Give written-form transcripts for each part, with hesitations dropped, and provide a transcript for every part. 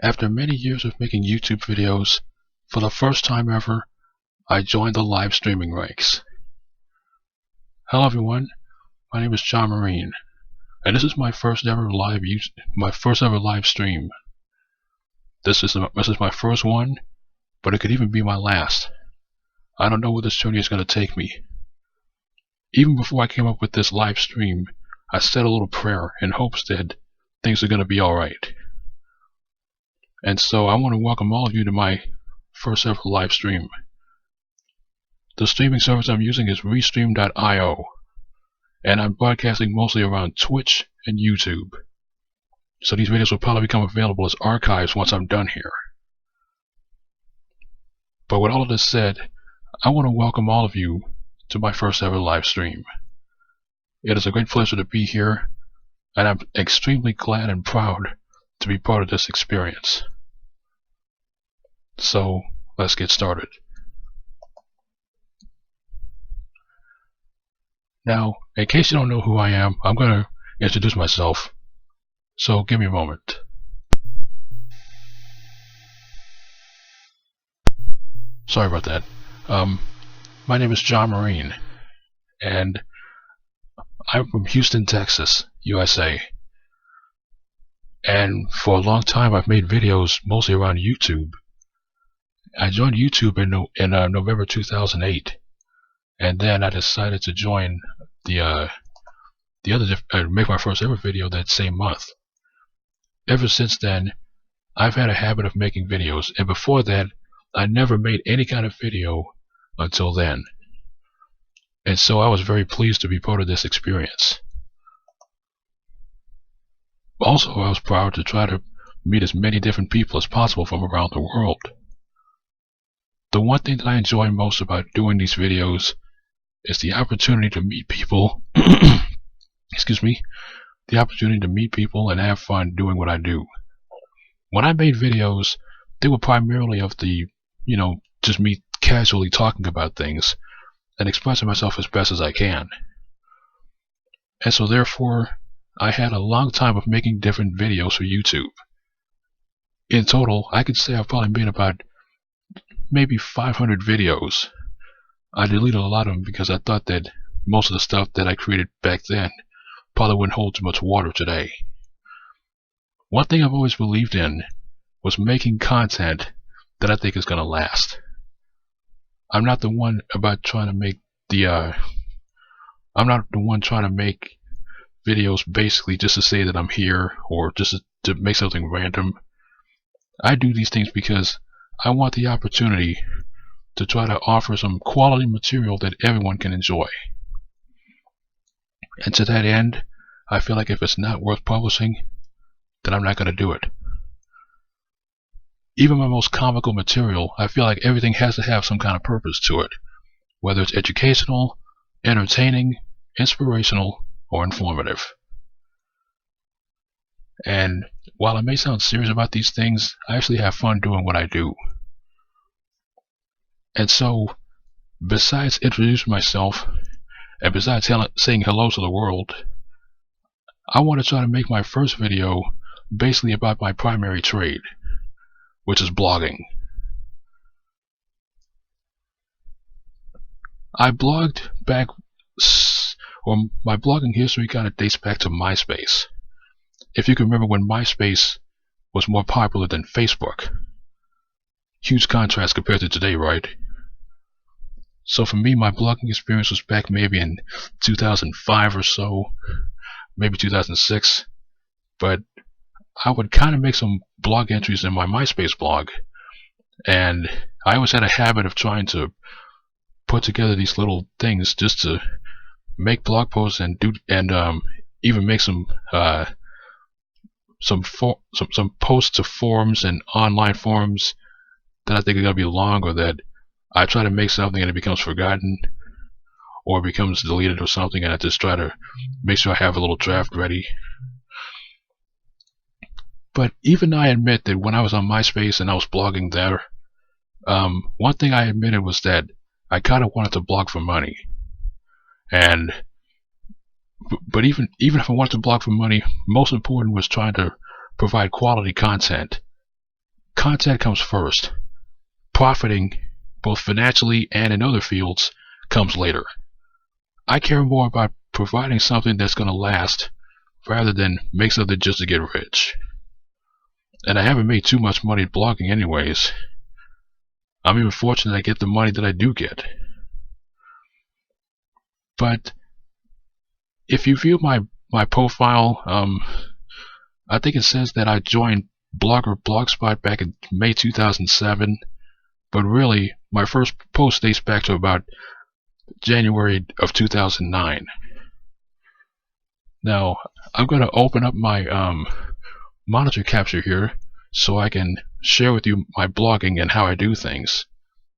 After many years of making YouTube videos, for the first time ever, I joined the live streaming ranks. Hello everyone, my name is John Marine, and this is my first ever live stream. This is my first one, but it could even be my last. I don't know where this journey is going to take me. Even before I came up with this live stream, I said a little prayer in hopes that things are going to be alright. And so I want to welcome all of you to my first ever live stream. The streaming service I'm using is Restream.io, and I'm broadcasting mostly around Twitch and YouTube. So these videos will probably become available as archives once I'm done here. But with all of this said, I want to welcome all of you to my first ever live stream. It is a great pleasure to be here, and I'm extremely glad and proud to be part of this experience. So let's get started. Now, in case you don't know who I am, I'm going to introduce myself, so give me a moment. Sorry about that. My name is John Marine, and I'm from Houston, Texas, USA. And for a long time I've made videos mostly around YouTube. I joined YouTube in November 2008, and then I decided to join make my first ever video that same month. Ever since then, I've had a habit of making videos, and before that, I never made any kind of video until then. And so I was very pleased to be part of this experience. Also, I was proud to try to meet as many different people as possible from around the world. The one thing that I enjoy most about doing these videos is the opportunity to meet people excuse me, the opportunity to meet people and have fun doing what I do. When I made videos, they were primarily of the, just me casually talking about things and expressing myself as best as I can. And so therefore, I had a long time of making different videos for YouTube. In total, I could say I've probably made about maybe 500 videos. I deleted a lot of them because I thought that most of the stuff that I created back then probably wouldn't hold too much water today. One thing I've always believed in was making content that I think is going to last. I'm not the one about trying to make I'm not the one trying to make videos basically just to say that I'm here or just to make something random. I do these things because I want the opportunity to try to offer some quality material that everyone can enjoy. And to that end, I feel like if it's not worth publishing, then I'm not going to do it. Even my most comical material, I feel like everything has to have some kind of purpose to it, whether it's educational, entertaining, inspirational, or informative. And while I may sound serious about these things, I actually have fun doing what I do. And so, besides introducing myself, and besides saying hello to the world, I want to try to make my first video basically about my primary trade, which is blogging. I blogged back, or my blogging history kind of dates back to MySpace. If you can remember when MySpace was more popular than Facebook. Huge contrast compared to today, right? So for me, my blogging experience was back maybe in 2005 or so, maybe 2006. But I would kind of make some blog entries in my MySpace blog, and I always had a habit of trying to put together these little things just to make blog posts and even make some posts to forums and online forums that I think are going to be long, or that I try to make something and it becomes forgotten or becomes deleted or something, and I just try to make sure I have a little draft ready. But even I admit that when I was on MySpace and I was blogging there, one thing I admitted was that I kind of wanted to blog for money. But even if I wanted to blog for money, most important was trying to provide quality content content comes first. Profiting, both financially and in other fields, comes later. I care more about providing something that's going to last rather than make something just to get rich. And I haven't made too much money blogging anyways. I'm even fortunate I get the money that I do get. But if you view my profile, I think it says that I joined Blogspot back in May 2007, but really my first post dates back to about January of 2009. Now I'm going to open up my monitor capture here so I can share with you my blogging and how I do things,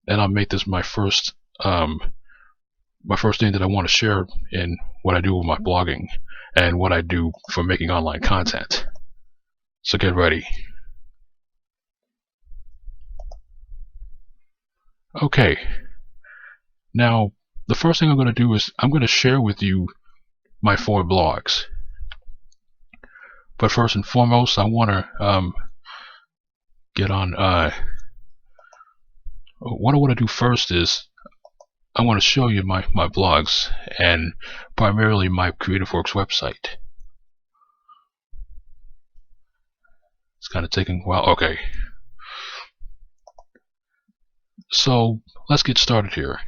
and I'll make this my first thing that I want to share in what I do with my blogging and what I do for making online content. So get ready. Okay, now the first thing I'm going to do is I'm going to share with you my 4 blogs. But first and foremost, I want to get on. What I want to do first is I want to show you my blogs, and primarily my CreativeWorks website. It's kind of taking a while. Okay. So let's get started here.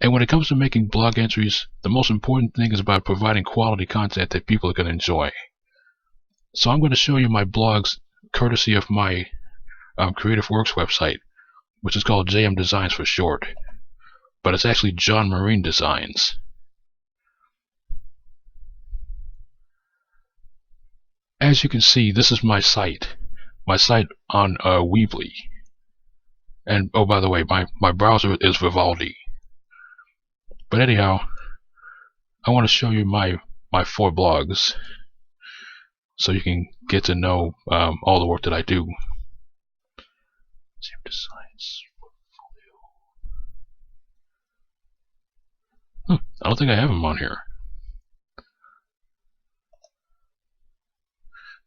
And when it comes to making blog entries, the most important thing is about providing quality content that people are going to enjoy. So I'm going to show you my blogs courtesy of my CreativeWorks website, which is called JM Designs for short, but it's actually John Marine Designs. As you can see, this is my site on Weebly. And oh, by the way, my browser is Vivaldi. But anyhow, I want to show you my 4 blogs so you can get to know all the work that I do. JM Designs portfolio. I don't think I have them on here.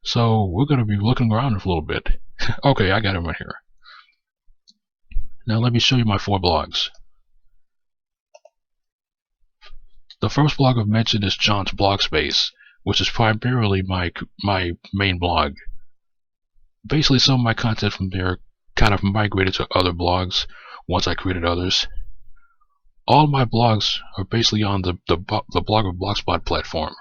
So we're going to be looking around a little bit. Okay, I got them right here. Now let me show you my 4 blogs. The first blog I've mentioned is John's Blog Space, which is primarily my main blog. Basically, some of my content from there kind of migrated to other blogs once I created others. All my blogs are basically on the Blogger Blogspot platform.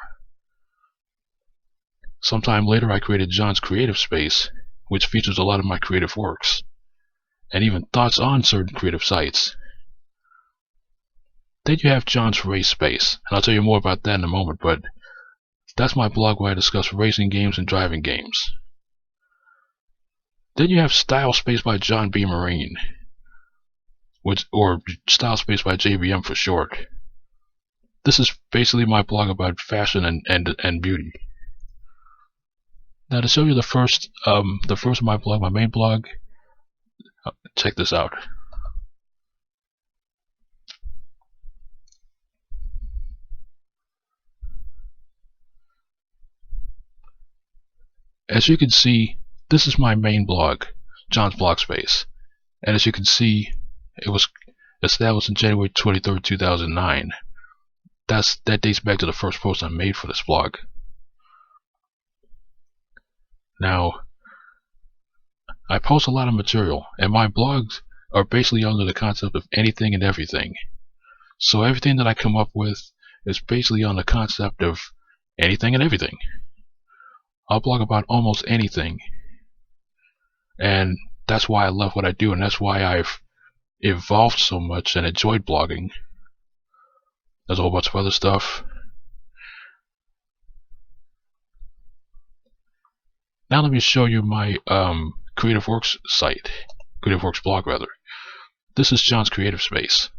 Sometime later I created John's Creative Space, which features a lot of my creative works, and even thoughts on certain creative sites. Then you have John's Race Space, and I'll tell you more about that in a moment, but that's my blog where I discuss racing games and driving games. Then you have Style Space by John B. Marine, or Style Space by JBM for short. This is basically my blog about fashion and beauty. Now to show you the first of my blog, my main blog, check this out. As you can see, this is my main blog, John's Blog Space, and as you can see, it was established in January 23rd, 2009. That dates back to the first post I made for this blog. Now, I post a lot of material, and my blogs are basically under the concept of anything and everything. So everything that I come up with is basically on the concept of anything and everything. I'll blog about almost anything, and that's why I love what I do, and that's why I've evolved so much and enjoyed blogging. There's a whole bunch of other stuff. Now let me show you my CreativeWorks site, CreativeWorks blog rather. This is John's Creative Space.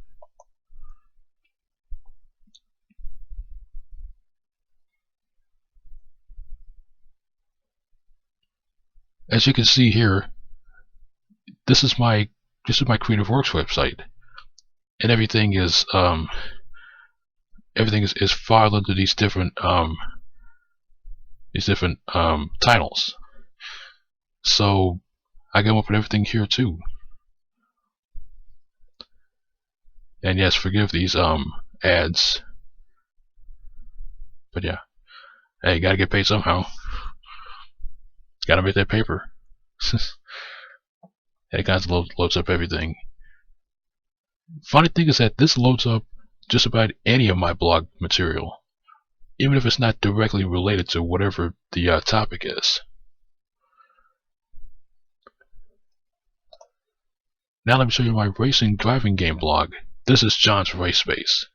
As you can see here, this is my CreativeWorks website, and everything is filed under these different titles. So I came up with everything here too. And yes, forgive these ads, but yeah, hey, gotta get paid somehow. Gotta make that paper. It kind of loads up everything. Funny thing is that this loads up just about any of my blog material, even if it's not directly related to whatever the topic is. Now let me show you my racing driving game blog. This is John's Race Space.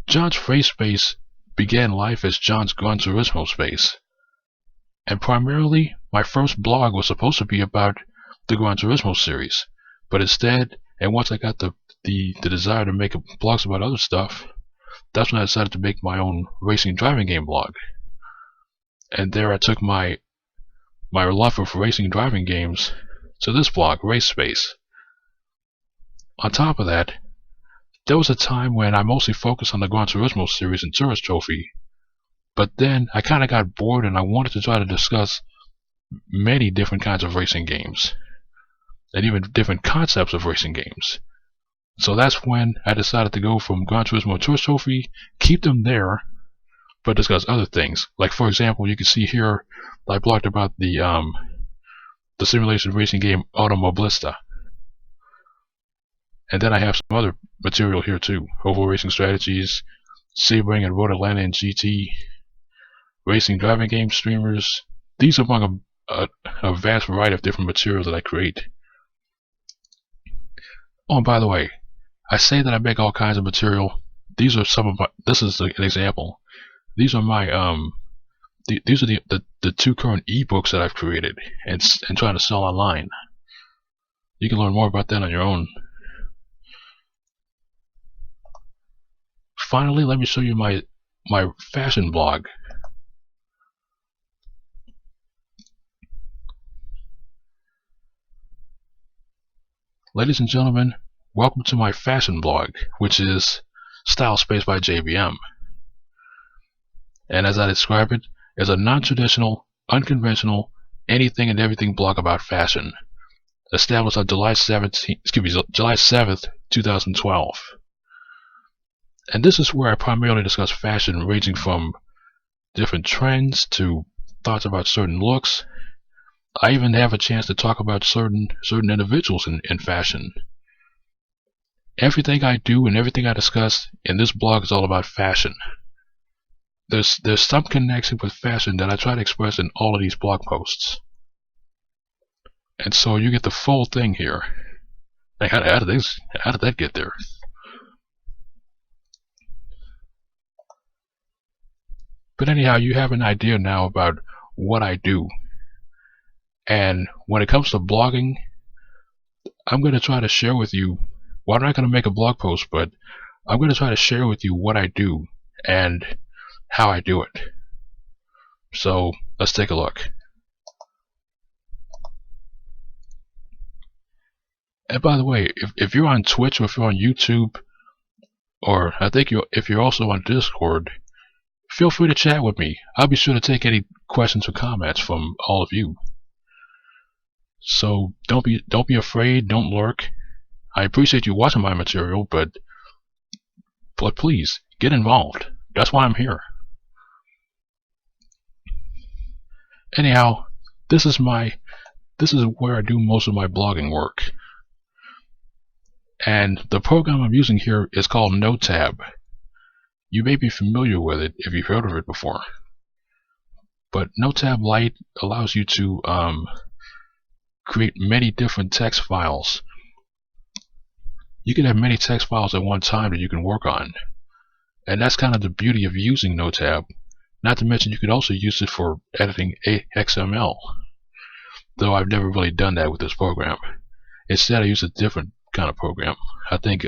John's Race Space began life as John's Gran Turismo Space. And primarily, my first blog was supposed to be about the Gran Turismo series. But instead, and once I got the desire to make blogs about other stuff, that's when I decided to make my own racing driving game blog. And there I took my love of racing driving games to this blog, Race Space. On top of that, there was a time when I mostly focused on the Gran Turismo series and Tourist Trophy, but then I kind of got bored and I wanted to try to discuss many different kinds of racing games, and even different concepts of racing games. So that's when I decided to go from Gran Turismo and Tourist Trophy, keep them there, but discuss other things. Like for example, you can see here I blogged about the simulation racing game Automobilista. And then I have some other material here too. Oval Racing Strategies, Sebring and Road Atlanta and GT, racing driving game streamers. These are among a vast variety of different materials that I create. Oh, and by the way, I say that I make all kinds of material. These are some of my, this is an example. These are my these are the two current ebooks that I've created and trying to sell online. You can learn more about that on your own. Finally, let me show you my fashion blog. Ladies and gentlemen, welcome to my fashion blog, which is Style Space by JBM. And as I describe it, is a non-traditional, unconventional, anything and everything blog about fashion, established on July 7th, 2012. And this is where I primarily discuss fashion, ranging from different trends to thoughts about certain looks. I even have a chance to talk about certain individuals in fashion. Everything I do and everything I discuss in this blog is all about fashion. There's some connection with fashion that I try to express in all of these blog posts. And so you get the full thing here. Like, how did that get there? But anyhow, you have an idea now about what I do. And when it comes to blogging, I'm going to try to share with you, well, I'm not going to make a blog post, but I'm going to try to share with you what I do and how I do it. So let's take a look. And by the way, if you're on Twitch or if you're on YouTube, or I think if you're also on Discord, feel free to chat with me. I'll be sure to take any questions or comments from all of you. So don't be afraid, don't lurk. I appreciate you watching my material, but please get involved. That's why I'm here. Anyhow, this is where I do most of my blogging work. And the program I'm using here is called Notab. You may be familiar with it if you've heard of it before. But Notab Lite allows you to create many different text files. You can have many text files at one time that you can work on. And that's kind of the beauty of using Notab. Not to mention you could also use it for editing XML. Though I've never really done that with this program. Instead I use a different kind of program. I think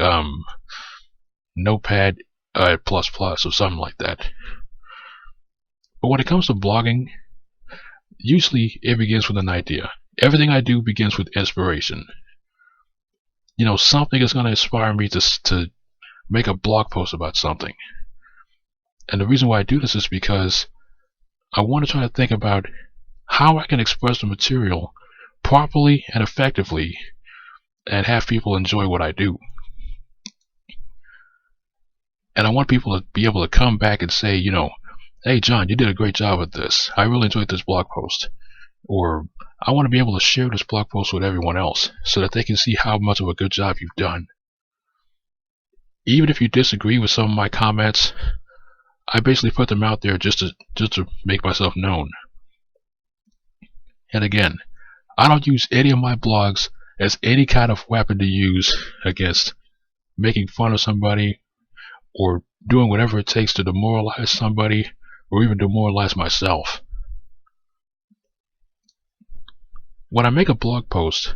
Notepad ++ or something like that. But when it comes to blogging, usually it begins with an idea. Everything I do begins with inspiration. You know, something is going to inspire me to make a blog post about something. And the reason why I do this is because I want to try to think about how I can express the material properly and effectively and have people enjoy what I do. And I want people to be able to come back and say, hey John, you did a great job with this. I really enjoyed this blog post. Or I want to be able to share this blog post with everyone else so that they can see how much of a good job you've done. Even if you disagree with some of my comments, I basically put them out there just to make myself known. And again, I don't use any of my blogs as any kind of weapon to use against making fun of somebody or doing whatever it takes to demoralize somebody or even demoralize myself. When I make a blog post,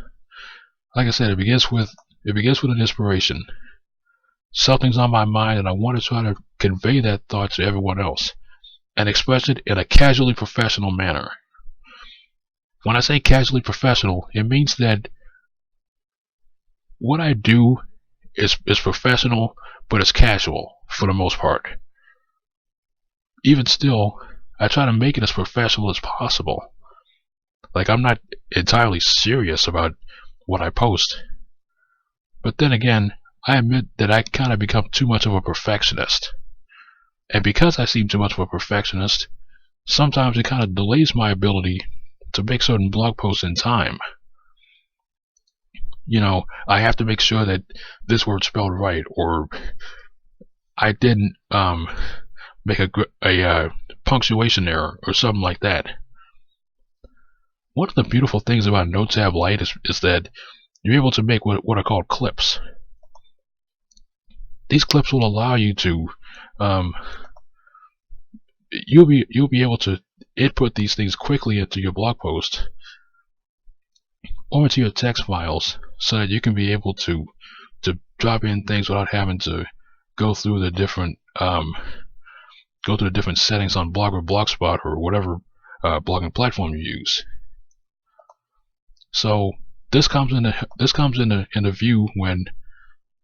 like I said, it begins with an inspiration. Something's on my mind and I want to try to convey that thought to everyone else and express it in a casually professional manner. When I say casually professional, it means that what I do is professional, but it's casual for the most part. Even still, I try to make it as professional as possible. Like, I'm not entirely serious about what I post. But then again, I admit that I kind of become too much of a perfectionist. And because I seem too much of a perfectionist, sometimes it kind of delays my ability to make certain blog posts in time. I have to make sure that this word's spelled right, or I didn't make a punctuation error, or something like that. One of the beautiful things about NoteTab Lite is that you're able to make what are called clips. These clips will allow you to you'll be able to input these things quickly into your blog post or into your text files, so that you can be able to drop in things without having to go through the different settings on Blogger, Blogspot, or whatever blogging platform you use. So this comes in the view when,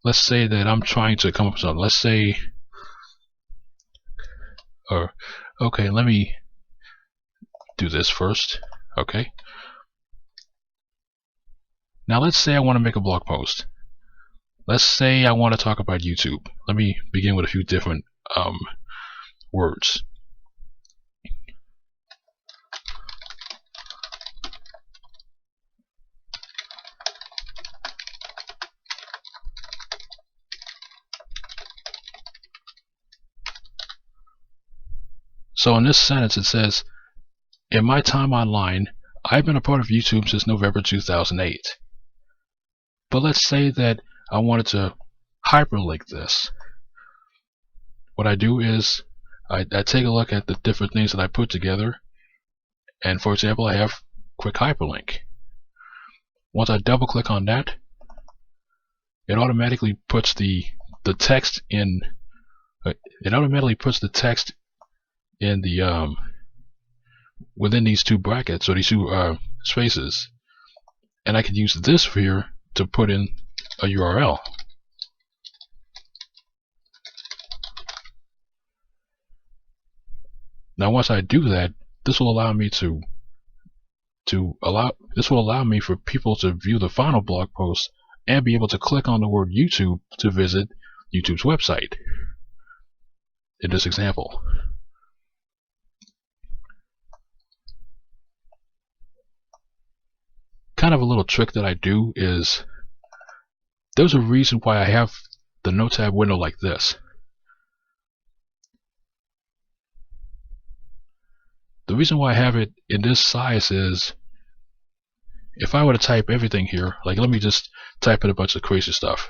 let's say that I'm trying to come up with something. Let's say, okay, let me do this first. Okay. Now let's say I want to make a blog post. Let's say I want to talk about YouTube. Let me begin with a few different words. So in this sentence it says, in my time online, I've been a part of YouTube since November 2008. But let's say that I wanted to hyperlink this. What I do is I take a look at the different things that I put together, and for example, I have quick hyperlink. Once I double click on that, it automatically puts the text in. It automatically puts the text in the within these two brackets, or these two spaces, and I can use this here to put in a URL. Now once I do that, this will allow me for people to view the final blog post and be able to click on the word YouTube to visit YouTube's website in this example. Kind of a little trick that I do is, there's a reason why I have the NoteTab window like this. The reason why I have it in this size is, if I were to type everything here, like let me just type in a bunch of crazy stuff.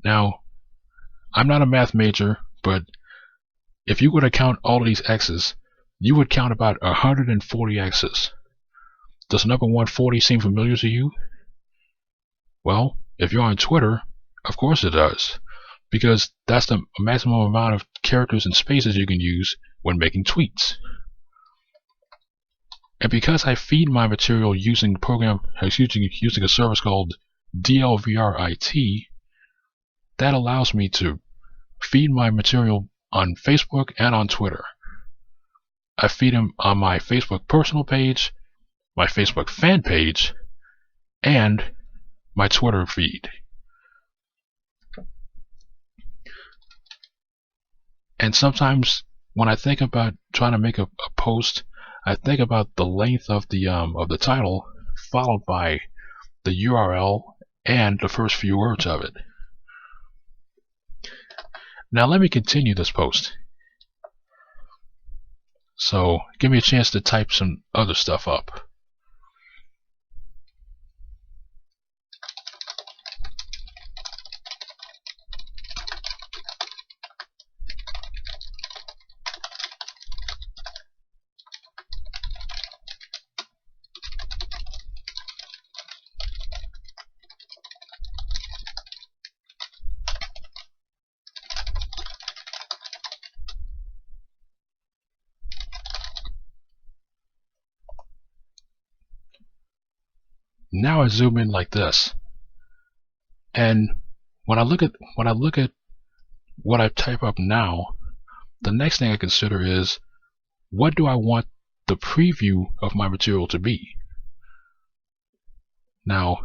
Now, I'm not a math major, but if you were to count all of these X's, you would count about 140 X's. Does the number 140 seem familiar to you? Well, if you're on Twitter, of course it does, because that's the maximum amount of characters and spaces you can use when making tweets. And because I feed my material using using a service called DLVRIT, that allows me to feed my material on Facebook and on Twitter. I feed them on my Facebook personal page, my Facebook fan page, and my Twitter feed. And sometimes when I think about trying to make a post, I think about the length of the title followed by the URL and the first few words of it. Now let me continue this post. So give me a chance to type some other stuff up. Now I zoom in like this, and when I look at what I type up now, the next thing I consider is, what do I want the preview of my material to be? Now,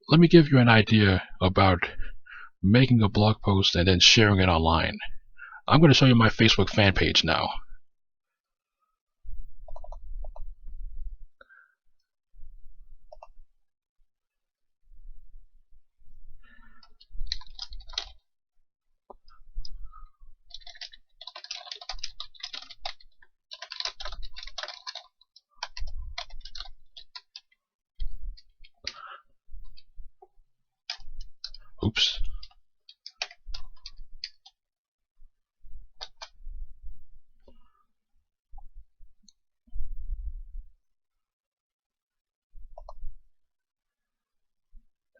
let me give you an idea about making a blog post and then sharing it online. I'm going to show you my Facebook fan page now. Oops.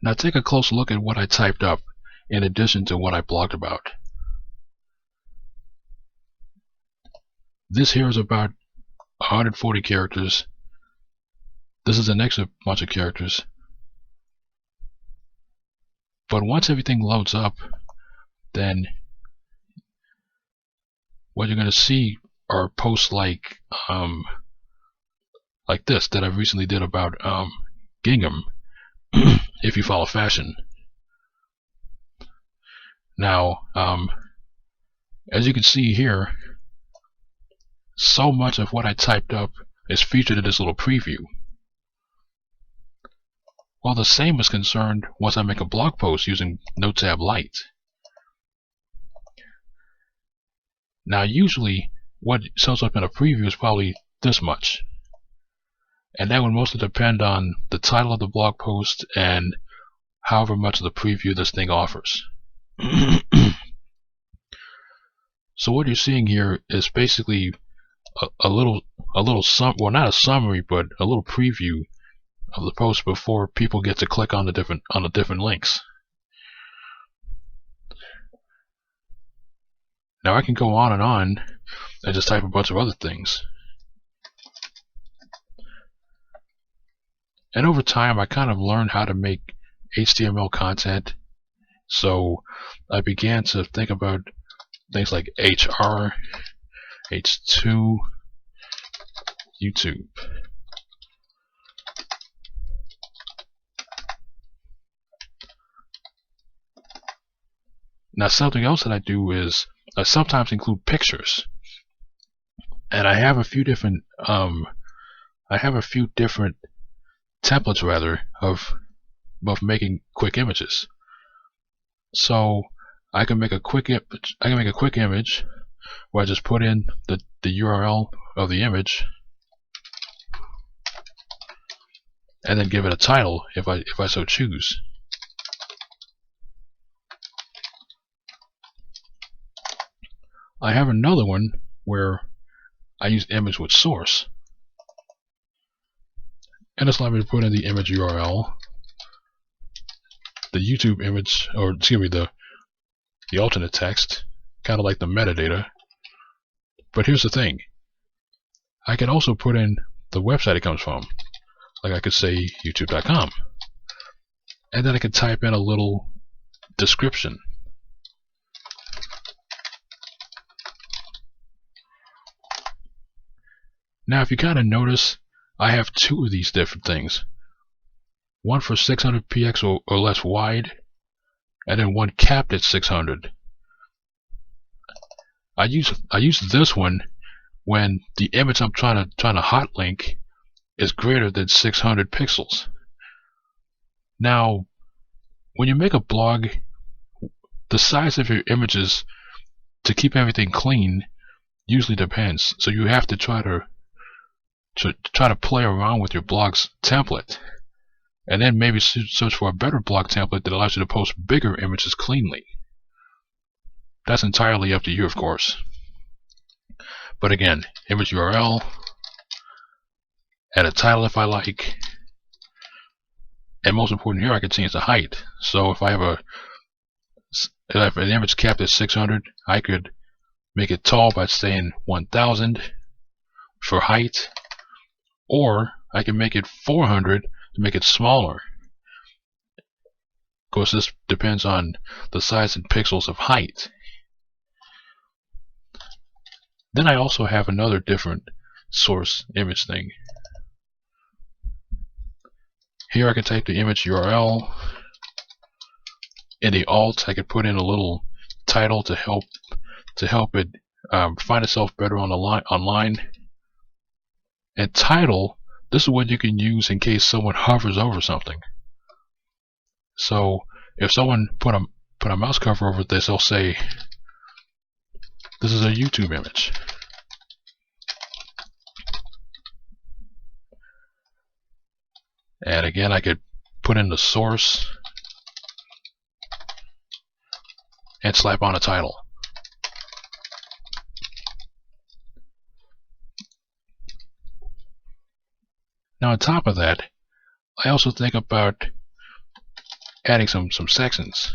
Now take a close look at what I typed up in addition to what I blogged about. This here is about 140 characters. This is the next bunch of characters. But once everything loads up, then what you're going to see are posts like this that I recently did about gingham, if you follow fashion. Now, as you can see here, so much of what I typed up is featured in this little preview. Well, the same is concerned once I make a blog post using NoteTab Lite. Now, usually what shows up in a preview is probably this much, and that would mostly depend on the title of the blog post and however much of the preview this thing offers. So what you're seeing here is basically a little well, not a summary, but a little preview of the post before people get to click on the different links. Now I can go on and just type a bunch of other things. And over time I kind of learned how to make HTML content, so I began to think about things like HR, H2, YouTube. Now something else that I do is I sometimes include pictures, and I have a few different templates rather of making quick images. So I can make a quick image where I just put in the URL of the image and then give it a title if I so choose. I have another one where I use image with source, and it's allowed me to put in the image URL, the YouTube image, or excuse me, the alternate text, kind of like the metadata. But here's the thing, I can also put in the website it comes from. Like I could say youtube.com, and then I could type in a little description. Now if you kind of notice, I have two of these different things. One for 600px or less wide, and then one capped at 600. I use this one when the image I'm trying to hotlink is greater than 600 pixels. Now, when you make a blog, the size of your images to keep everything clean usually depends. So you have to try to play around with your blog's template, and then maybe search for a better blog template that allows you to post bigger images cleanly. That's entirely up to you, of course. But again, image URL, add a title if I like, and most important here, I can change the height. So if I have if an image capped at 600, I could make it tall by saying 1000 for height, or I can make it 400 to make it smaller. Of course, this depends on the size in pixels of height. Then I also have another different source image thing. Here I can type the image URL. In the alt, I could put in a little title to help it find itself better on the online. And title, this is what you can use in case someone hovers over something. So if someone put a mouse cover over this, they'll say, "This is a YouTube image." And again, I could put in the source and slap on a title. Now on top of that, I also think about adding some sections.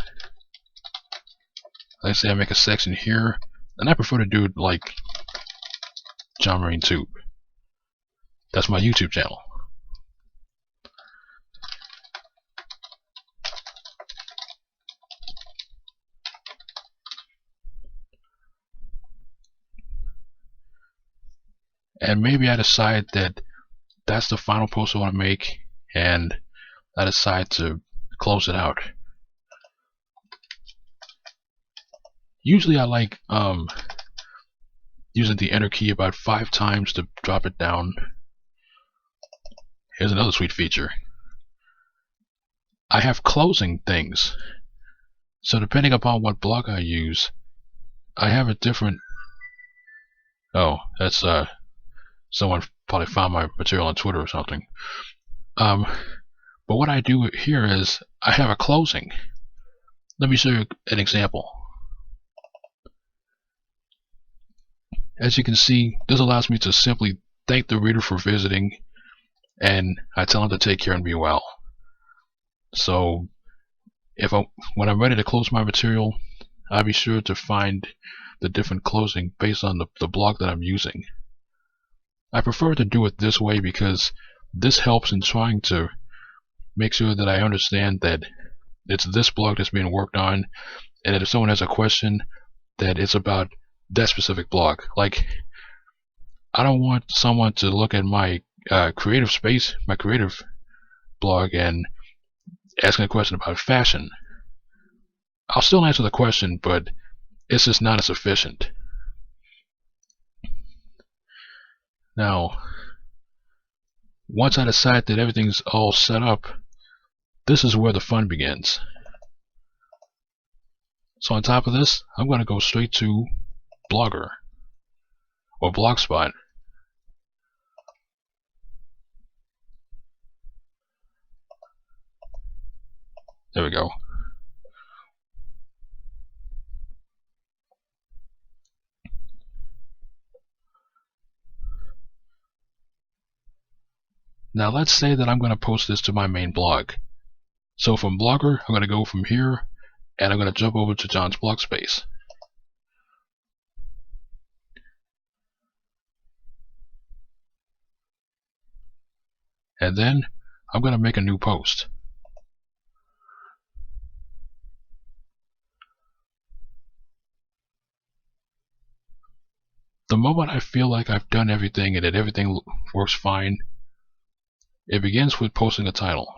Let's say I make a section here, and I prefer to do it like John Marine Tube. That's my YouTube channel. And maybe I decide that that's the final post I want to make, and I decide to close it out. Usually I like using the enter key about 5 times to drop it down. Here's another sweet feature. I have closing things. So depending upon what blog I use, I have a different... Oh, that's someone probably found my material on Twitter or something. But what I do here is I have a closing. Let me show you an example. As you can see, this allows me to simply thank the reader for visiting, and I tell him to take care and be well. So when I'm ready to close my material, I'll be sure to find the different closing based on the blog that I'm using. I prefer to do it this way because this helps in trying to make sure that I understand that it's this blog that's being worked on, and that if someone has a question, that it's about that specific blog. Like, I don't want someone to look at my creative space, my creative blog, and asking a question about fashion. I'll still answer the question, but it's just not as efficient. Now, once I decide that everything's all set up, this is where the fun begins. So on top of this, I'm going to go straight to Blogger or Blogspot. There we go. Now let's say that I'm going to post this to my main blog. So from Blogger, I'm going to go from here, and I'm going to jump over to John's blog space. and then I'm going to make a new post. The moment I feel like I've done everything and that everything works fine, it begins with posting a title.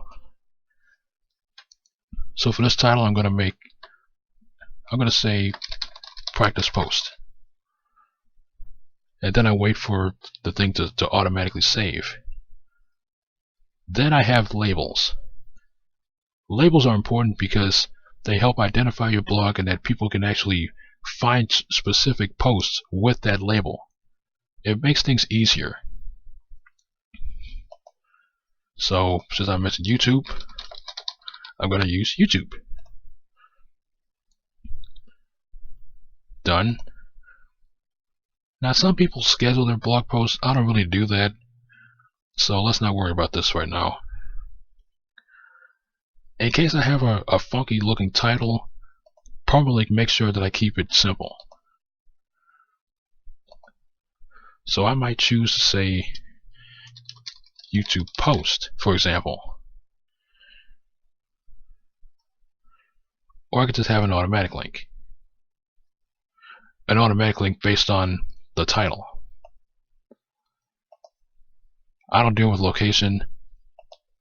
So for this title, I'm going to say practice post. And then I wait for the thing to automatically save. Then I have labels. Labels are important because they help identify your blog and that people can actually find specific posts with that label. It makes things easier. So since I mentioned YouTube, I'm going to use YouTube. Done. Now some people schedule their blog posts. I don't really do that, so let's not worry about this right now. In case I have a funky looking title, probably make sure that I keep it simple. So I might choose to say YouTube post, for example. Or I could just have an automatic link. An automatic link based on the title. I don't deal with location.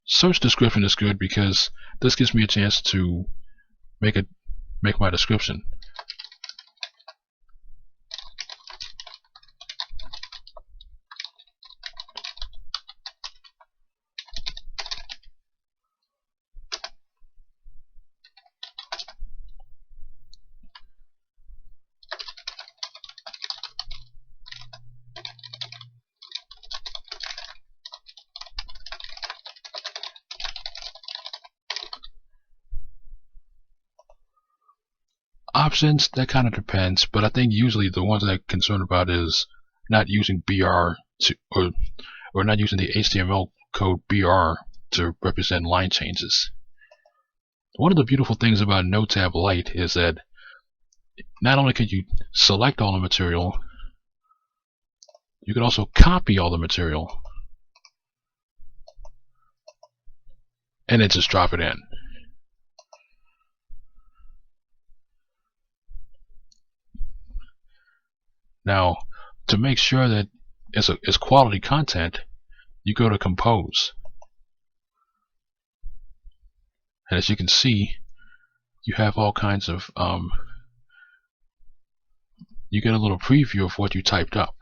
Search description is good because this gives me a chance to make my description. Options, that kind of depends, but I think usually the ones that I'm concerned about is not using BR or not using the HTML code BR to represent line changes. One of the beautiful things about NoTab Lite is that not only can you select all the material, you can also copy all the material and then just drop it in. Now, to make sure that it's quality content, you go to Compose. And as you can see, you have all kinds of, you get a little preview of what you typed up.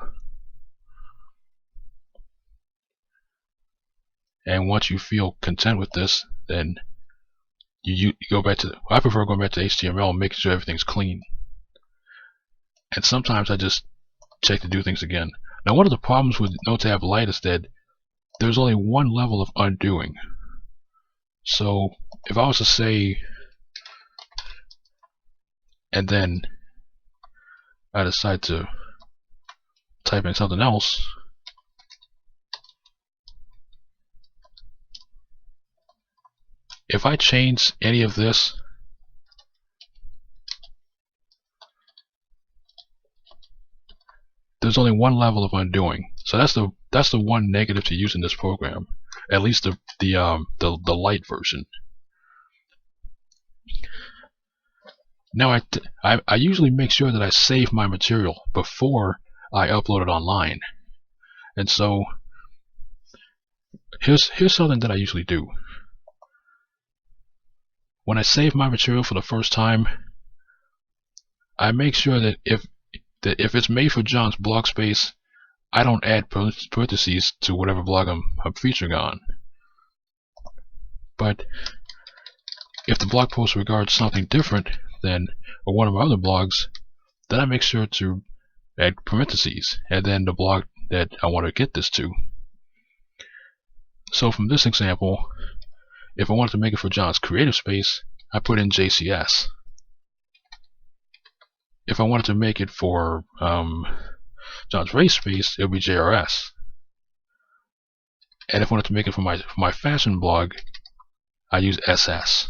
And once you feel content with this, then you go back to, I prefer going back to HTML and making sure everything's clean. And sometimes I just check to do things again. Now one of the problems with NoTab Lite is that there's only one level of undoing. So if I was to say, and then I decide to type in something else, if I change any of this, there's only one level of undoing. So that's the one negative to using this program, at least the light version. Now I usually make sure that I save my material before I upload it online. And so here's something that I usually do. When I save my material for the first time, I make sure that if it's made for John's blog space, I don't add parentheses to whatever blog I'm featuring on. But if the blog post regards something different than one of my other blogs, then I make sure to add parentheses and then the blog that I want to get this to. So from this example, if I wanted to make it for John's creative space, I put in JCS. If I wanted to make it for John's race space, it would be JRS. And if I wanted to make it for my fashion blog, I use SS.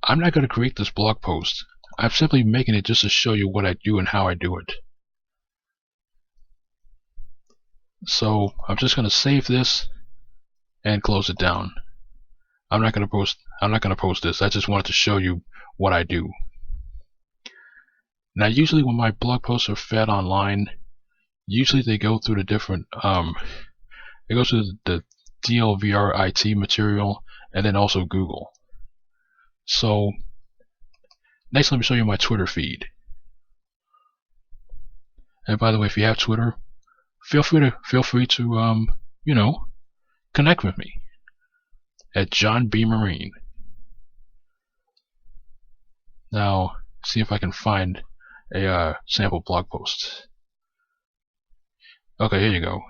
I'm not going to create this blog post I'm simply making it just to show you what I do and how I do it. So I'm just going to save this and close it down. I'm not going to post this. I just wanted to show you what I do. Now usually when my blog posts are fed online, usually they go through the different it goes through the DLVRIT material and then also Google. So next, let me show you my Twitter feed. And by the way, if you have Twitter, feel free to you know, connect with me at John B. Marine. Now, see if I can find a sample blog post. Okay, here you go.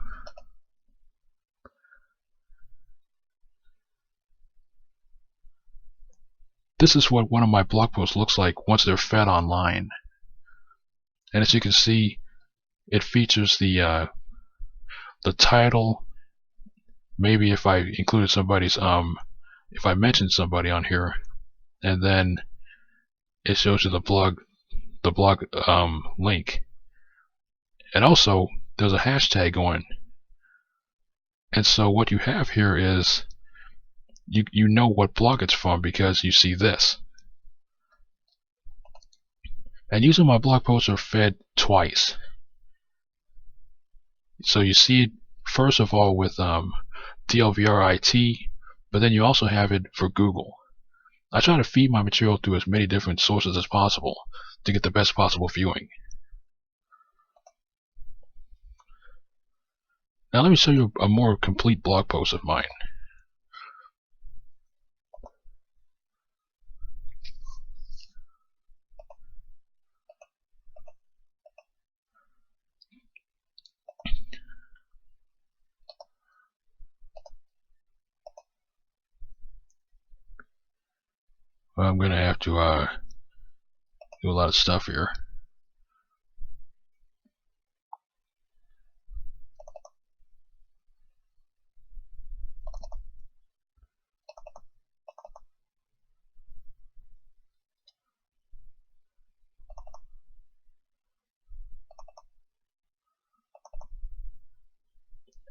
This is what one of my blog posts looks like once they're fed online. And as you can see, it features the title. Maybe if I included somebody's if I mentioned somebody on here, and then it shows you the blog link. And also there's a hashtag going. And so what you have here is you know what blog it's from because you see this. And usually my blog posts are fed twice. So you see it first of all with DLVRIT, but then you also have it for Google. I try to feed my material through as many different sources as possible to get the best possible viewing. Now let me show you a more complete blog post of mine. Well, I'm going to have to do a lot of stuff here.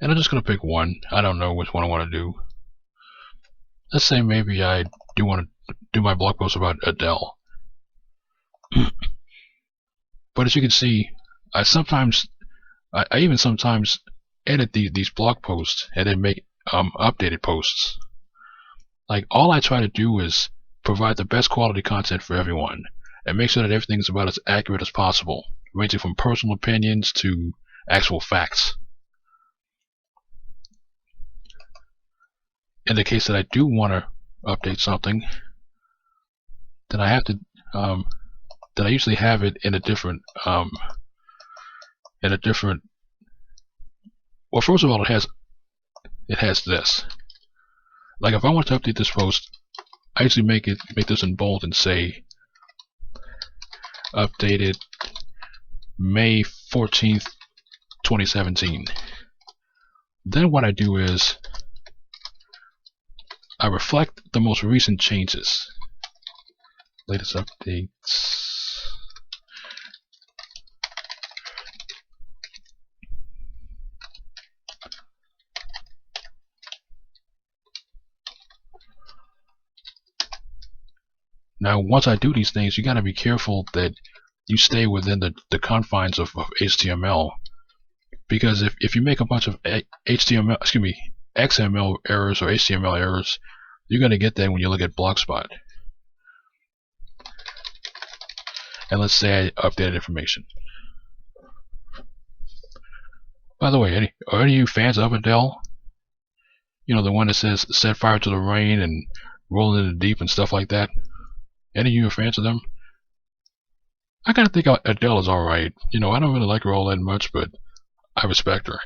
And I'm just going to pick one. I don't know which one I want to do. Let's say maybe I do want to do my blog post about Adele. But as you can see, I even sometimes edit these blog posts and then make updated posts. Like, all I try to do is provide the best quality content for everyone and make sure that everything's about as accurate as possible, ranging from personal opinions to actual facts. In the case that I do want to update something, then I have to then I usually have it in a different well, first of all, it has this. Like, if I want to update this post, I usually make this in bold and say updated May 14th 2017. Then what I do is I reflect the most recent changes. Latest updates. Now, once I do these things, you got to be careful that you stay within the confines of HTML, because if you make a bunch of XML errors or HTML errors, you're going to get that when you look at Blogspot. And let's say I updated information. By the way, are any of you fans of Adele? You know, the one that says "Set fire to the rain" and "Rolling in the deep" and stuff like that. Any of you are fans of them? I kind of think Adele is alright. You know, I don't really like her all that much, but I respect her.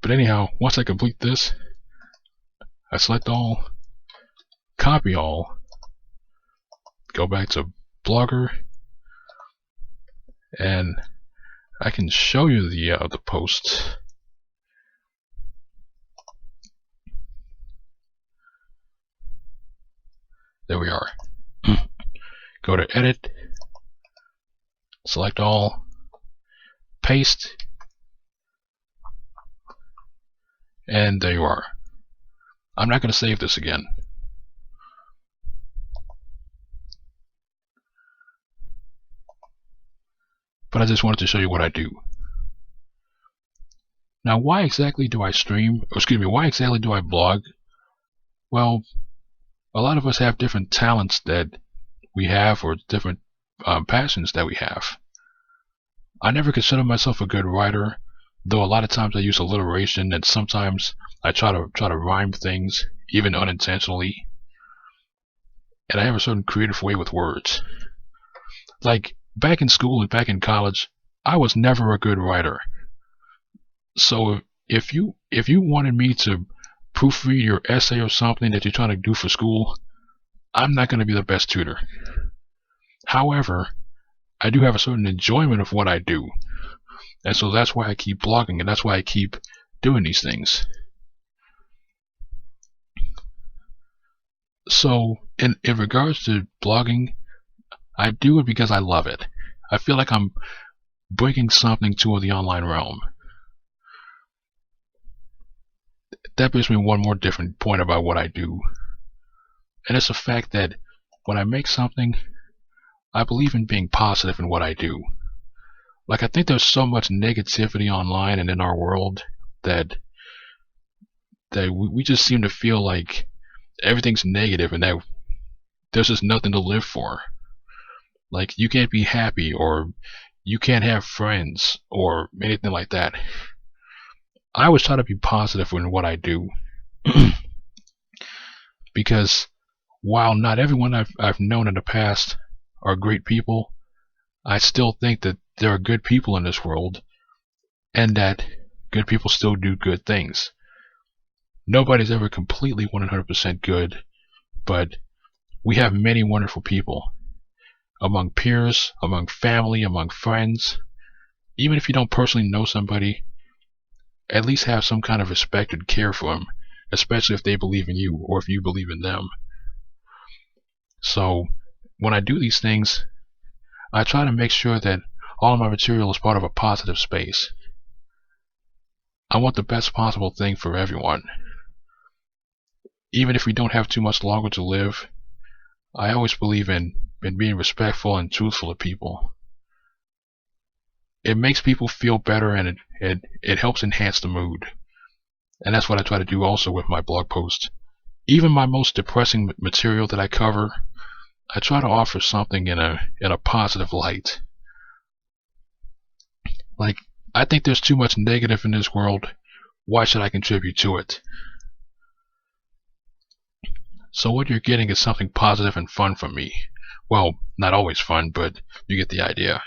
But anyhow, once I complete this, I select all, copy all, go back to Blogger, and I can show you the post. There There we are. Go to edit, select all, paste, and there you are. I'm not going to save this again. But I just wanted to show you what I do. Now, why exactly do I stream? Or excuse me, why exactly do I blog? Well, a lot of us have different talents that we have, or different passions that we have. I never consider myself a good writer, though a lot of times I use alliteration, and sometimes I try to rhyme things, even unintentionally. And I have a certain creative way with words. Like back in school and back in college, I was never a good writer. So if you wanted me to proofread your essay or something that you're trying to do for school, I'm not going to be the best tutor. However, I do have a certain enjoyment of what I do, and so that's why I keep blogging, and that's why I keep doing these things. So in regards to blogging, I do it because I love it. I feel like I'm bringing something to the online realm. That brings me one more different point about what I do, and it's the fact that when I make something, I believe in being positive in what I do. Like, I think there's so much negativity online and in our world that we just seem to feel like everything's negative and that there's just nothing to live for. Like, you can't be happy, or you can't have friends, or anything like that. I always try to be positive in what I do. Because while not everyone I've known in the past are great people, I still think that there are good people in this world, and that good people still do good things. Nobody's ever completely 100% good, but we have many wonderful people. Among peers, among family, among friends. Even if you don't personally know somebody, at least have some kind of respect and care for them, especially if they believe in you or if you believe in them. So when I do these things, I try to make sure that all of my material is part of a positive space. I want the best possible thing for everyone. Even if we don't have too much longer to live, I always believe in being respectful and truthful to people. It makes people feel better, and it helps enhance the mood. And that's what I try to do also with my blog post. Even my most depressing material that I cover, I try to offer something in a positive light. Like, I think there's too much negative in this world. Why should I contribute to it? So what you're getting is something positive and fun from me. Well, not always fun, but you get the idea.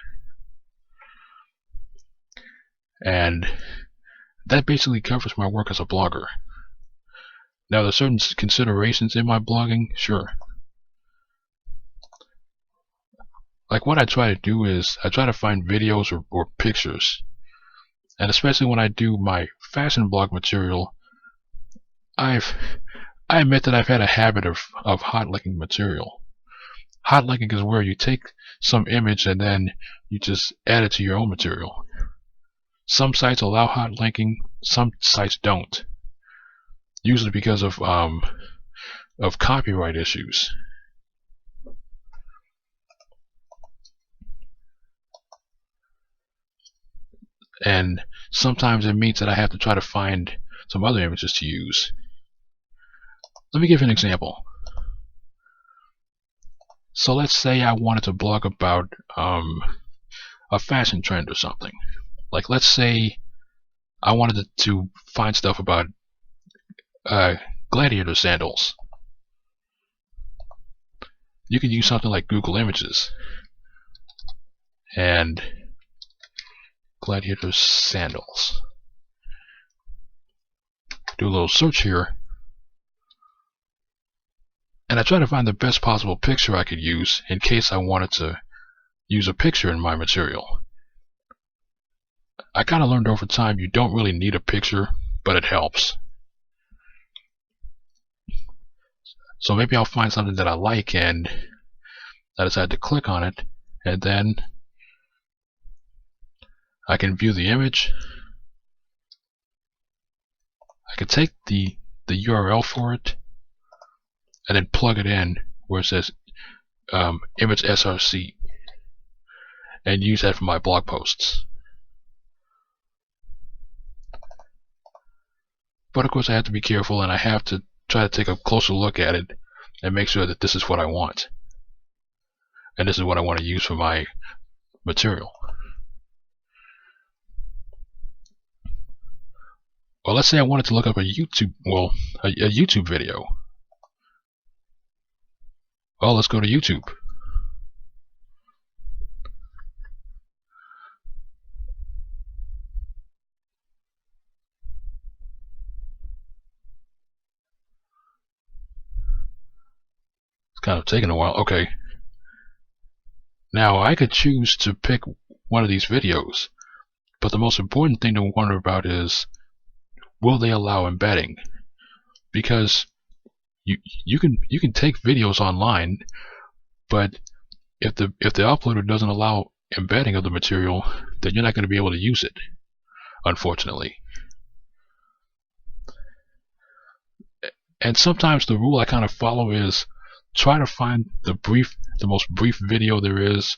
And that basically covers my work as a blogger. Now, there's certain considerations in my blogging, sure. Like, what I try to do is I try to find videos or pictures. And especially when I do my fashion blog material, I admit that I've had a habit of hot linking material. Hot linking is where you take some image and then you just add it to your own material. Some sites allow hot linking, some sites don't. Usually because of copyright issues. And sometimes it means that I have to try to find some other images to use. Let me give you an example. So let's say I wanted to blog about a fashion trend or something. Like, let's say I wanted to find stuff about gladiator sandals. You could use something like Google Images and gladiator sandals. Do a little search here, and I try to find the best possible picture I could use in case I wanted to use a picture in my material. I kind of learned over time you don't really need a picture, but it helps. So maybe I'll find something that I like and I decide to click on it, and then I can view the image. I can take the URL for it and then plug it in where it says image src and use that for my blog posts. But of course I have to be careful, and I have to try to take a closer look at it and make sure that this is what I want. And this is what I want to use for my material. Well, let's say I wanted to look up a YouTube video. Well, let's go to YouTube. It's kind of taking a while. Okay. Now I could choose to pick one of these videos, but the most important thing to wonder about is, will they allow embedding? Because you can take videos online, but if the uploader doesn't allow embedding of the material, then you're not going to be able to use it, unfortunately. And sometimes the rule I kind of follow is try to find the most brief video there is,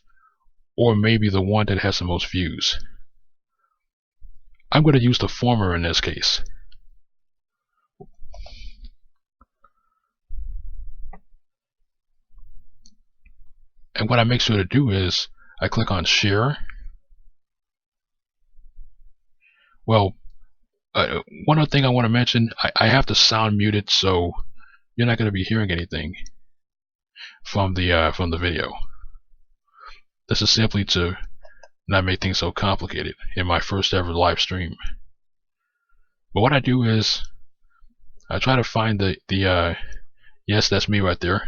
or maybe the one that has the most views. I'm going to use the former in this case. And what I make sure to do is I click on share. Well, one other thing I want to mention, I have the sound muted, so you're not going to be hearing anything from the video. This is simply to not make things so complicated in my first ever live stream. But what I do is I try to find the yes, that's me right there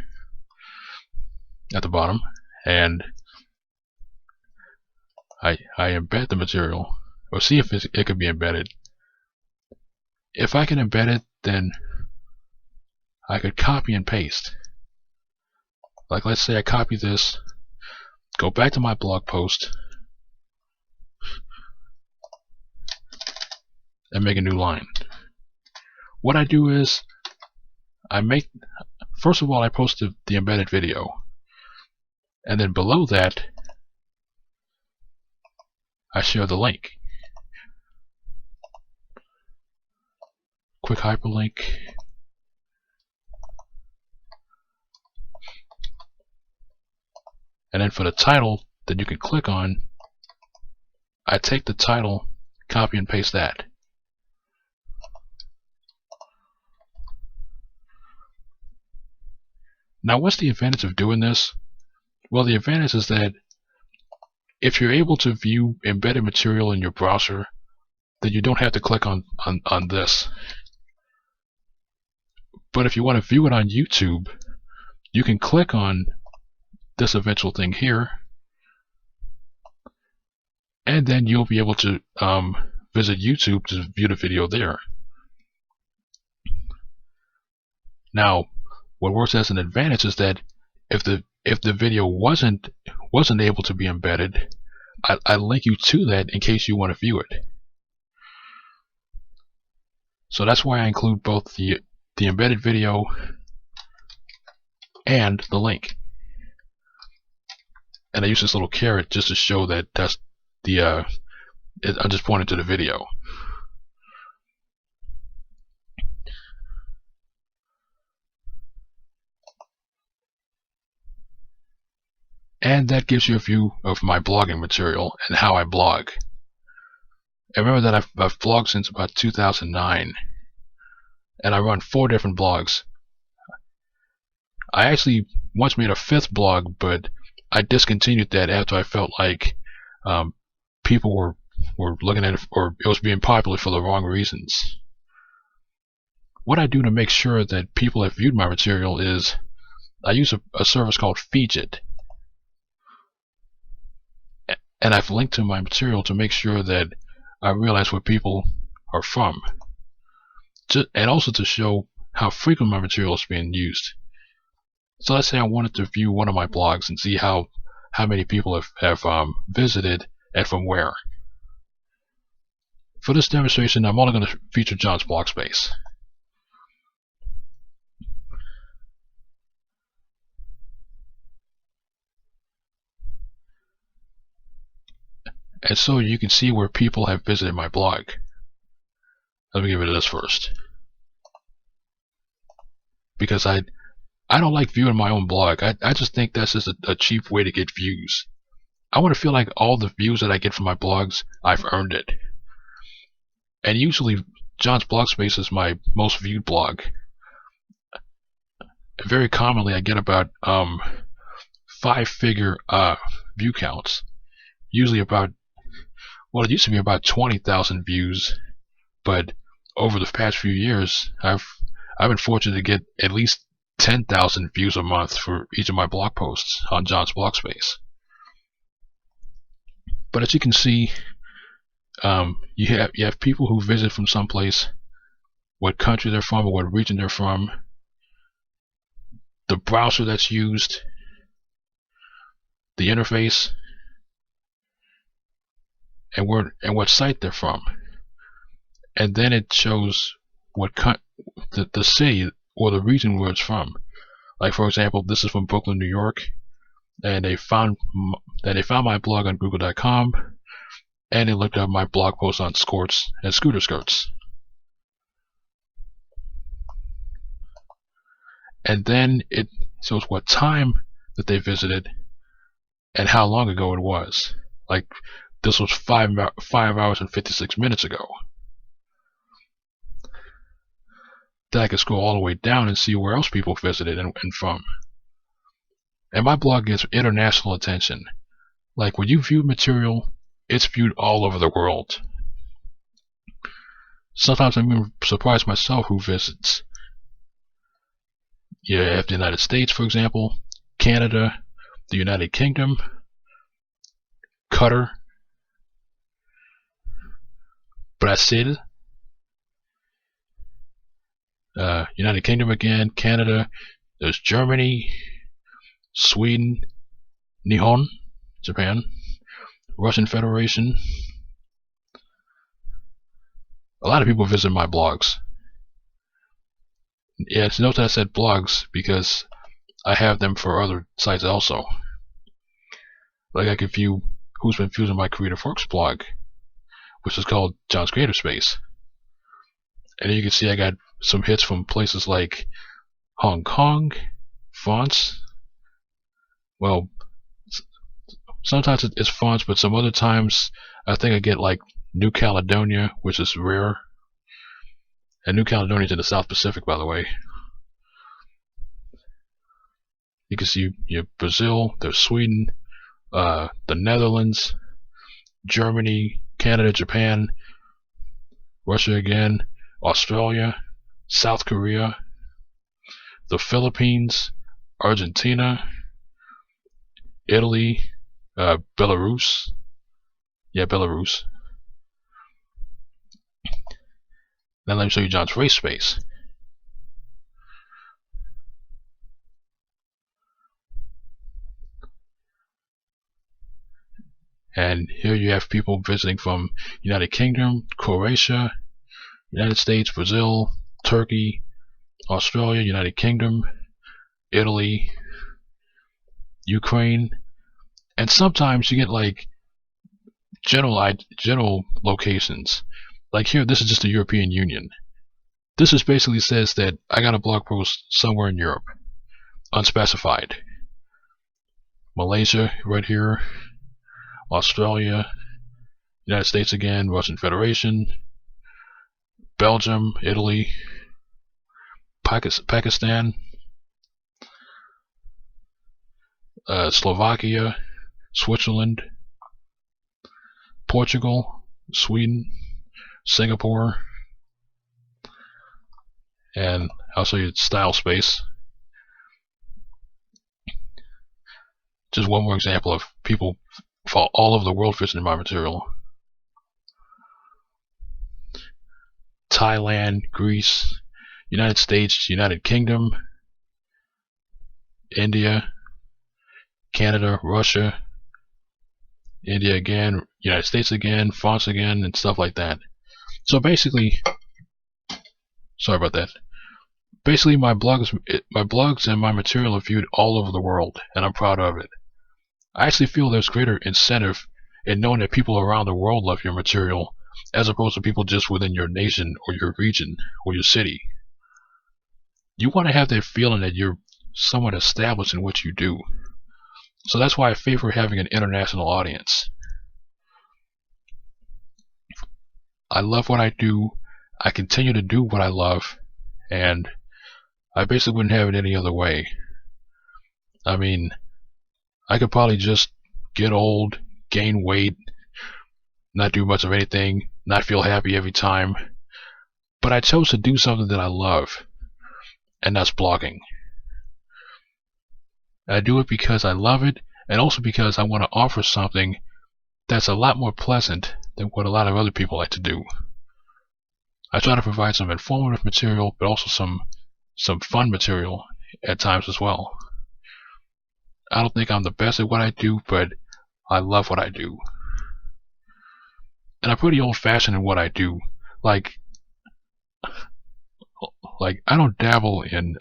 at the bottom, and I embed the material, or see if it could be embedded. If I can embed it, then I could copy and paste. Like, let's say I copy this, go back to my blog post, and make a new line. What I do is first of all, I post the embedded video, and then below that I share the link. Quick hyperlink. And then for the title that you can click on, I take the title, copy and paste that. Now, what's the advantage of doing this? Well, the advantage is that if you're able to view embedded material in your browser, then you don't have to click on this. But if you want to view it on YouTube, you can click on this eventual thing here, and then you'll be able to visit YouTube to view the video there. Now, what works as an advantage is that if the video wasn't able to be embedded, I link you to that in case you want to view it. So that's why I include both the embedded video and the link. And I use this little caret just to show that that's I'm just pointing to the video. And that gives you a view of my blogging material and how I blog. And remember that I've blogged since about 2009, and I run 4 different blogs. I actually once made a 5th blog, but I discontinued that after I felt like people were looking at it, or it was being popular for the wrong reasons. What I do to make sure that people have viewed my material is I use a service called Feedit. And I've linked to my material to make sure that I realize where people are from, and also to show how frequent my material is being used. So let's say I wanted to view one of my blogs and see how many people have visited and from where. For this demonstration, I'm only going to feature John's blog space. And so you can see where people have visited my blog. Let me give it this first. Because I don't like viewing my own blog. I just think that's just a cheap way to get views. I want to feel like all the views that I get from my blogs, I've earned it. And usually, John's blog space is my most viewed blog. Very commonly, I get about 5-figure view counts. Usually about, well, it used to be about 20,000 views, but over the past few years, I've been fortunate to get at least 10,000 views a month for each of my blog posts on John's blog space. But as you can see, you have people who visit from someplace, what country they're from or what region they're from, the browser that's used, the interface, and what site they're from. And then it shows what the city or the region where it's from. Like, for example, this is from Brooklyn, New York, and they found my blog on Google.com, and they looked up my blog post on Skorts and Scooter Skirts. And then it shows what time that they visited and how long ago it was. Like, this was 5 hours and 56 minutes ago. Then I can scroll all the way down and see where else people visited and from. And my blog gets international attention. Like, when you view material, it's viewed all over the world. Sometimes I'm even surprised myself who visits. You have the United States, for example, Canada, the United Kingdom, Qatar, Brazil, United Kingdom again, Canada, there's Germany, Sweden, Nihon, Japan, Russian Federation. A lot of people visit my blogs. Yeah, note that I said blogs because I have them for other sites also. Like, I can view who's been viewing my Creative Works blog, which is called John's Creative Space. And you can see I got some hits from places like Hong Kong, France. Well, sometimes it's France, but some other times I think I get like New Caledonia, which is rare. And New Caledonia is in the South Pacific, by the way. You can see Brazil, there's Sweden, the Netherlands, Germany, Canada, Japan, Russia again, Australia, South Korea, the Philippines, Argentina, Italy, Belarus. Yeah, Belarus. Now let me show you John's race space. And here you have people visiting from United Kingdom, Croatia, United States, Brazil, Turkey, Australia, United Kingdom, Italy, Ukraine, and sometimes you get like general locations. Like here, this is just the European Union. This just basically says that I got a blog post somewhere in Europe, unspecified. Malaysia right here, Australia, United States again, Russian Federation, Belgium, Italy, Pakistan, Slovakia, Switzerland, Portugal, Sweden, Singapore, and I'll show you style space. Just one more example of people from all over the world visiting my material. Thailand, Greece, United States, United Kingdom, India, Canada, Russia, India again, United States again, France again, and stuff like that. So basically, sorry about that. Basically, my blogs and my material are viewed all over the world, and I'm proud of it. I actually feel there's greater incentive in knowing that people around the world love your material, as opposed to people just within your nation or your region or your city. You want to have that feeling that you're somewhat established in what you do. So that's why I favor having an international audience. I love what I do, I continue to do what I love, and I basically wouldn't have it any other way. I mean, I could probably just get old, gain weight, not do much of anything, not feel happy every time, but I chose to do something that I love, and that's blogging. I do it because I love it, and also because I want to offer something that's a lot more pleasant than what a lot of other people like to do. I try to provide some informative material, but also some fun material at times as well. I don't think I'm the best at what I do, but I love what I do. And I'm pretty old-fashioned in what I do. Like I don't dabble in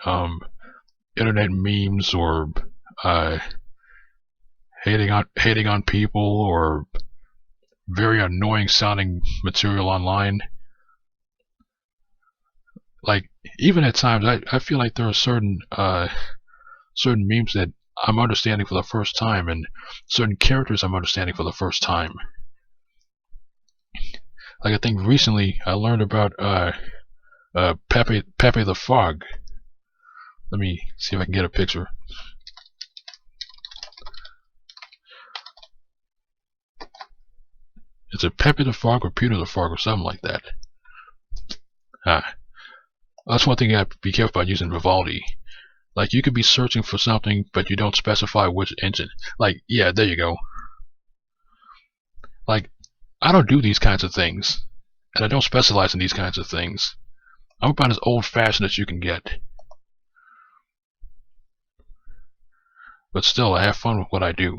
internet memes or hating on people or very annoying sounding material online. Like, even at times I feel like there are certain memes that I'm understanding for the first time, and certain characters I'm understanding for the first time. Like, I think recently I learned about Pepe the Frog. Let me see if I can get a picture. It's a Pepe the Frog or Peter the Frog or something like that. That's one thing you have to be careful about using Vivaldi. Like, you could be searching for something, but you don't specify which engine. Like, yeah, there you go. Like, I don't do these kinds of things, and I don't specialize in these kinds of things. I'm about as old-fashioned as you can get. But still, I have fun with what I do.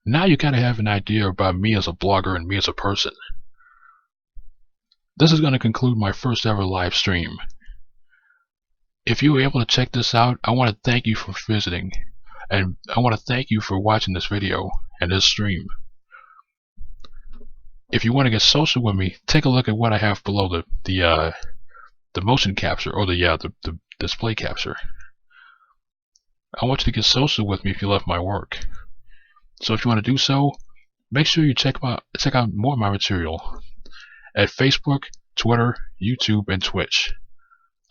Now you kind of have an idea about me as a blogger and me as a person. This is going to conclude my first ever live stream. If you were able to check this out, I want to thank you for visiting, and I want to thank you for watching this video and this stream. If you want to get social with me, take a look at what I have below the motion capture, or the display capture. I want you to get social with me if you love my work. So if you want to do so, make sure you check out more of my material at Facebook, Twitter, YouTube, and Twitch.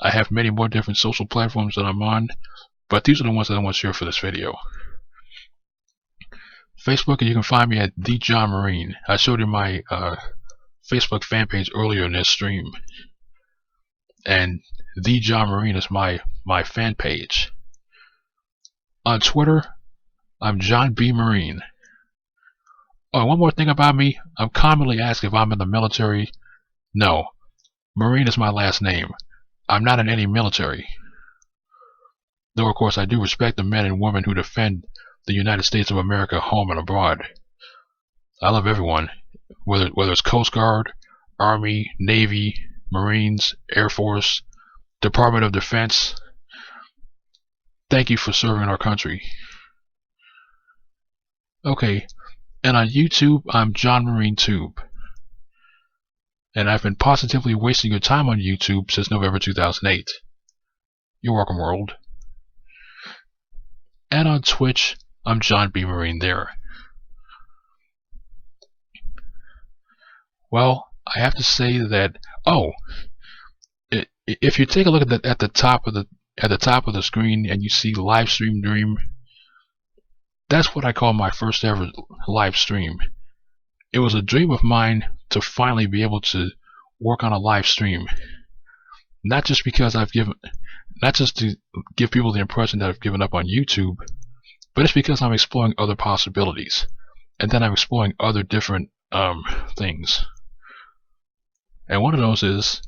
I have many more different social platforms that I'm on, but these are the ones that I want to share for this video. Facebook, you can find me at The John Marine. I showed you my Facebook fan page earlier in this stream, and The John Marine is my fan page. On Twitter, I'm John B. Marine. Oh, one more thing about me. I'm commonly asked if I'm in the military. No. Marine is my last name. I'm not in any military. Though, of course, I do respect the men and women who defend the United States of America home and abroad. I love everyone, whether it's Coast Guard, Army, Navy, Marines, Air Force, Department of Defense. Thank you for serving our country. Okay, and on YouTube, I'm John Marine Tube. And I've been positively wasting your time on YouTube since November 2008. You're welcome, world. And on Twitch, I'm John B. Marine there. Well, I have to say that, if you take a look at the top of the screen and you see live stream dream, that's what I call my first ever live stream. It was a dream of mine to finally be able to work on a live stream. Not just to give people the impression that I've given up on YouTube, but it's because I'm exploring other possibilities, and then I'm exploring other different things. And one of those is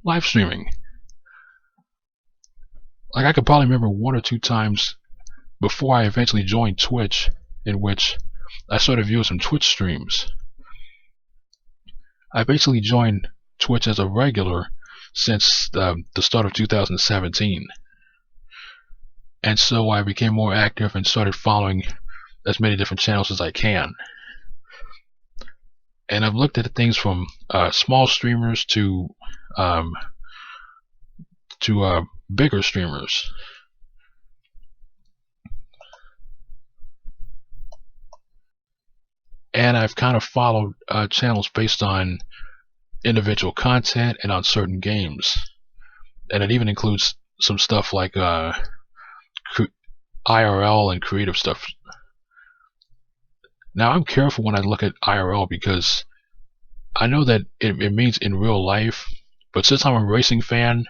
live streaming. Like, I could probably remember one or two times before I eventually joined Twitch in which I started viewing some Twitch streams. I basically joined Twitch as a regular since the start of 2017. And so I became more active and started following as many different channels as I can. And I've looked at things from small streamers to bigger streamers. And I've kind of followed channels based on individual content and on certain games. And it even includes some stuff like IRL and creative stuff. Now, I'm careful when I look at IRL because I know that it means in real life, but since I'm a racing fan,